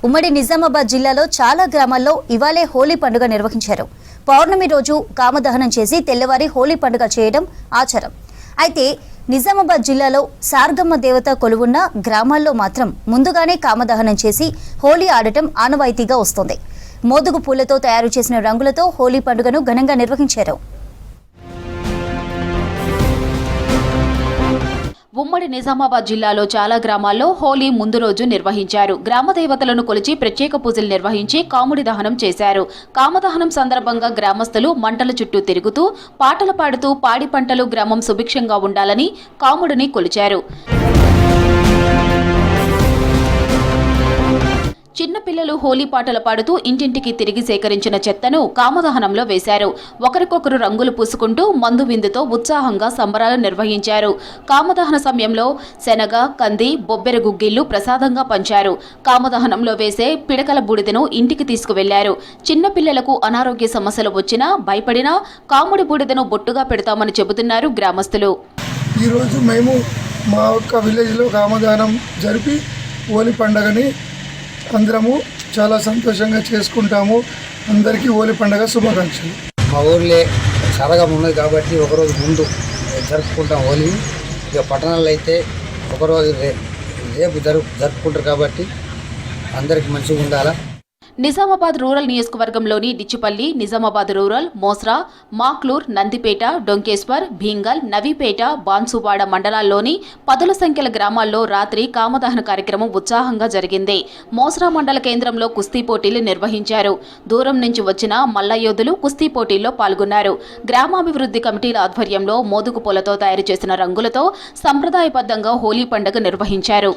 ఉమ్మడి నిజామాబాద్ జిల్లాలో చాలా గ్రామాల్లో ఇవాళే హోలీ పండుగ నిర్వహించారు. పౌర్ణమి రోజు కామదహనం చేసి తెల్లవారి హోలీ పండుగ చేయడం ఆచారం. అయితే నిజామాబాద్ జిల్లాలో సార్గమ్మ దేవత కొలువున్న గ్రామాల్లో మాత్రం ముందుగానే కామదహనం చేసి హోలీ ఆడటం ఆనవాయితీగా వస్తోంది. మోదుగు పూలతో తయారు చేసిన రంగులతో హోలీ పండుగను ఘనంగా నిర్వహించారు. ఉమ్మడి నిజామాబాద్ జిల్లాలో చాలా గ్రామాల్లో హోలీ ముందు రోజు నిర్వహించారు. గ్రామ దేవతలను కొలిచి ప్రత్యేక పూజలు నిర్వహించి కాముడి దహనం చేశారు. కామదహనం సందర్భంగా గ్రామస్తులు మంటల చుట్టూ తిరుగుతూ పాటలు పాడుతూ పాడి పంటలు గ్రామం సుభిక్షంగా ఉండాలని కాముడిని కొలిచారు. చిన్నపిల్లలు హోలీ పాటలు పాడుతూ ఇంటింటికి తిరిగి సేకరించిన చెత్తను కామదహనంలో వేశారు. ఒకరికొకరు రంగులు పూసుకుంటూ మందు విందుతో ఉత్సాహంగా సంబరాలు నిర్వహించారు. కామదహన సమయంలో శనగ, కంది, బొబ్బెర గుగ్గిళ్లు ప్రసాదంగా పంచారు. కామదహనంలో వేసే పిడకల బూడిదను ఇంటికి తీసుకువెళ్లారు. చిన్నపిల్లలకు అనారోగ్య సమస్యలు వచ్చినా భయపడినా కాముడి బూడిదను బొట్టుగా పెడతామని చెబుతున్నారు గ్రామస్తులు. ఈరోజు మేము మా యొక్క విలేజ్లో కామదహనం జరిపి హోలీ పండుగని అందరము చాలా సంతోషంగా చేసుకుంటాము. అందరికీ హోలీ పండుగ శుభాకాంక్షలు. మా ఊర్లో సరగా ఉన్నది కాబట్టి ఒకరోజు ముందు జరుపుకుంటాం హోలీ. ఇక పట్టణాల్లో అయితే ఒకరోజు రేపు జరుపుకుంటారు కాబట్టి అందరికీ మంచిగా ఉండాలా. నిజామాబాద్ రూరల్ నియోజకవర్గంలోని డిచ్చిపల్లి, నిజామాబాద్ రూరల్, మోస్రా, మాక్లూర్, నందిపేట, డొంకేశ్వర్, భీంగల్, నవీపేట, బాన్సువాడ మండలాల్లోని పదుల సంఖ్యల గ్రామాల్లో రాత్రి కామదహన కార్యక్రమం ఉత్సాహంగా జరిగింది. మోస్రా మండల కేంద్రంలో కుస్తీ పోటీలు నిర్వహించారు. దూరం నుంచి వచ్చిన మల్లయోధులు కుస్తీ పోటీల్లో పాల్గొన్నారు. గ్రామాభివృద్ధి కమిటీల ఆధ్వర్యంలో మోదుగు పూలతో తయారు చేసిన రంగులతో సంప్రదాయబద్ధంగా హోలీ పండుగ నిర్వహించారు.